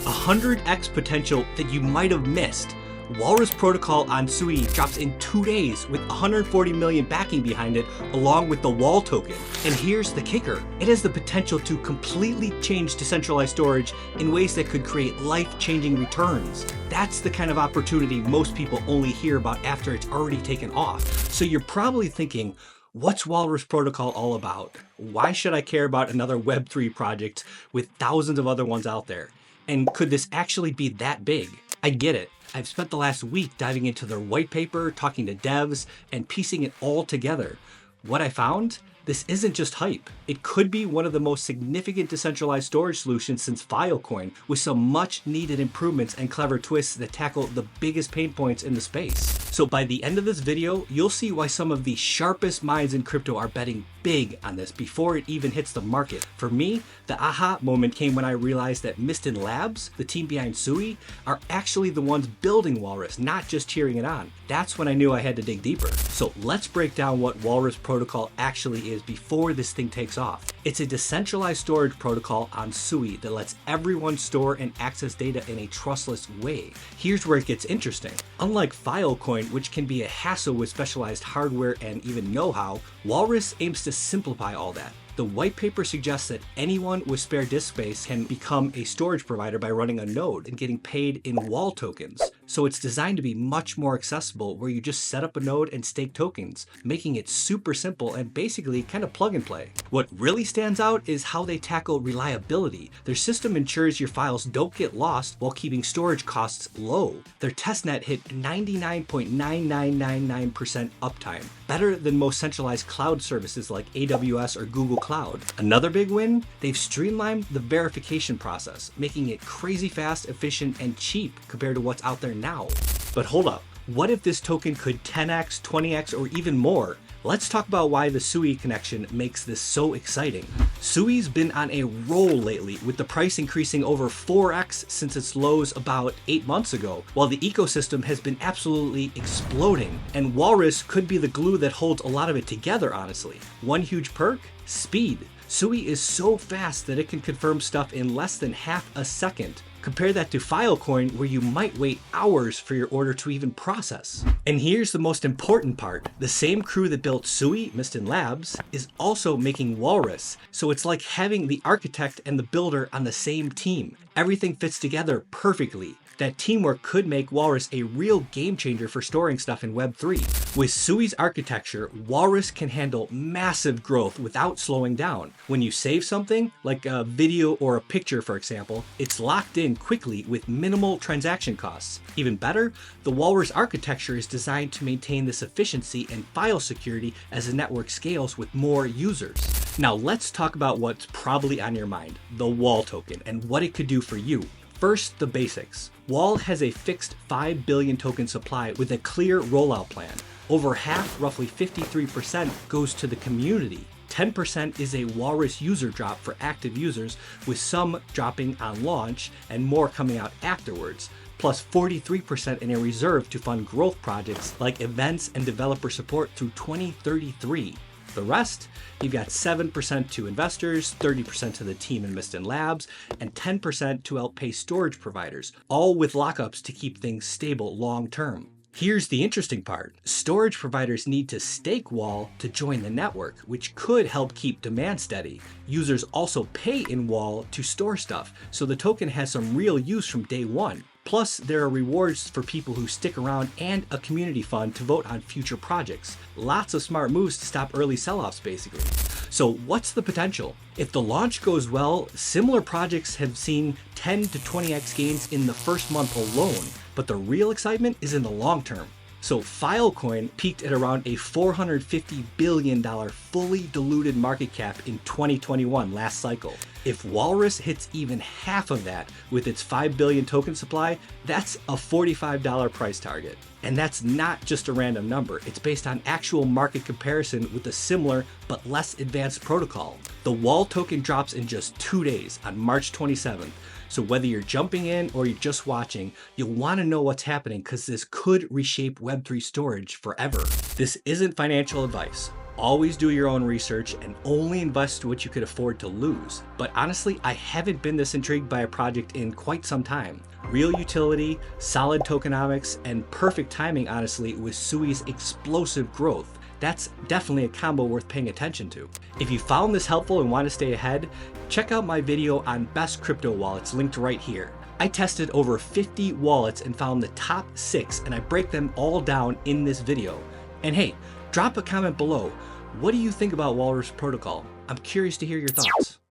100x potential that you might have missed. Walrus Protocol on Sui drops in 2 days with 140 million backing behind it, along with the WAL token. And here's the kicker. It has the potential to completely change decentralized storage in ways that could create life-changing returns. That's the kind of opportunity most people only hear about after it's already taken off. So you're probably thinking, what's Walrus Protocol all about? Why should I care about another Web3 project with thousands of other ones out there? And could this actually be that big? I get it. I've spent the last week diving into their white paper, talking to devs, and piecing it all together. What I found? This isn't just hype. It could be one of the most significant decentralized storage solutions since Filecoin, with some much needed improvements and clever twists that tackle the biggest pain points in the space. So by the end of this video, you'll see why some of the sharpest minds in crypto are betting big on this before it even hits the market. For me, the aha moment came when I realized that Mistin Labs, the team behind Sui, are actually the ones building Walrus, not just cheering it on. That's when I knew I had to dig deeper. So let's break down what Walrus Protocol actually is before this thing takes off. It's a decentralized storage protocol on Sui that lets everyone store and access data in a trustless way. Here's where it gets interesting. Unlike Filecoin, which can be a hassle with specialized hardware and even know-how, Walrus aims to simplify all that. The white paper suggests that anyone with spare disk space can become a storage provider by running a node and getting paid in WAL tokens. So it's designed to be much more accessible, where you just set up a node and stake tokens, making it super simple and basically kind of plug and play. What really stands out is how they tackle reliability. Their system ensures your files don't get lost while keeping storage costs low. Their testnet hit 99.9999% uptime, better than most centralized cloud services like AWS or Google Cloud. Another big win, they've streamlined the verification process, making it crazy fast, efficient, and cheap compared to what's out there now. But hold up, what if this token could 10x, 20x, or even more? Let's talk about why the Sui connection makes this so exciting. Sui's been on a roll lately, with the price increasing over 4x since its lows about 8 months ago, while the ecosystem has been absolutely exploding. And Walrus could be the glue that holds a lot of it together, honestly. One huge perk? Speed. Sui is so fast that it can confirm stuff in less than half a second. Compare that to Filecoin, where you might wait hours for your order to even process. And here's the most important part. The same crew that built Sui, Mistin Labs, is also making Walrus. So it's like having the architect and the builder on the same team. Everything fits together perfectly. That teamwork could make Walrus a real game changer for storing stuff in Web3. With Sui's architecture, Walrus can handle massive growth without slowing down. When you save something, like a video or a picture for example, it's locked in quickly with minimal transaction costs. Even better, the Walrus architecture is designed to maintain this efficiency and file security as the network scales with more users. Now let's talk about what's probably on your mind, the WAL token and what it could do for you. First, the basics. WAL has a fixed 5 billion token supply with a clear rollout plan. Over half, roughly 53%, goes to the community. 10% is a Walrus user drop for active users, with some dropping on launch and more coming out afterwards, plus 43% in a reserve to fund growth projects like events and developer support through 2033. The rest, you've got 7% to investors, 30% to the team in Mistin Labs, and 10% to help pay storage providers, all with lockups to keep things stable long term. Here's the interesting part. Storage providers need to stake WAL to join the network, which could help keep demand steady. Users also pay in WAL to store stuff, so the token has some real use from day one. Plus, there are rewards for people who stick around and a community fund to vote on future projects. Lots of smart moves to stop early sell-offs, basically. So what's the potential? If the launch goes well, similar projects have seen 10 to 20x gains in the first month alone, but the real excitement is in the long term. So Filecoin peaked at around a $450 billion fully diluted market cap in 2021 last cycle. If Walrus hits even half of that with its 5 billion token supply, that's a $45 price target. And that's not just a random number. It's based on actual market comparison with a similar but less advanced protocol. The WAL token drops in just 2 days on March 27th. So whether you're jumping in or you're just watching, you'll want to know what's happening because this could reshape Web3 storage forever. This isn't financial advice. Always do your own research and only invest what you could afford to lose. But honestly, I haven't been this intrigued by a project in quite some time. Real utility, solid tokenomics, and perfect timing, honestly, with Sui's explosive growth. That's definitely a combo worth paying attention to. If you found this helpful and want to stay ahead, check out my video on best crypto wallets linked right here. I tested over 50 wallets and found the top 6, and I break them all down in this video. And hey, drop a comment below. What do you think about Walrus Protocol? I'm curious to hear your thoughts.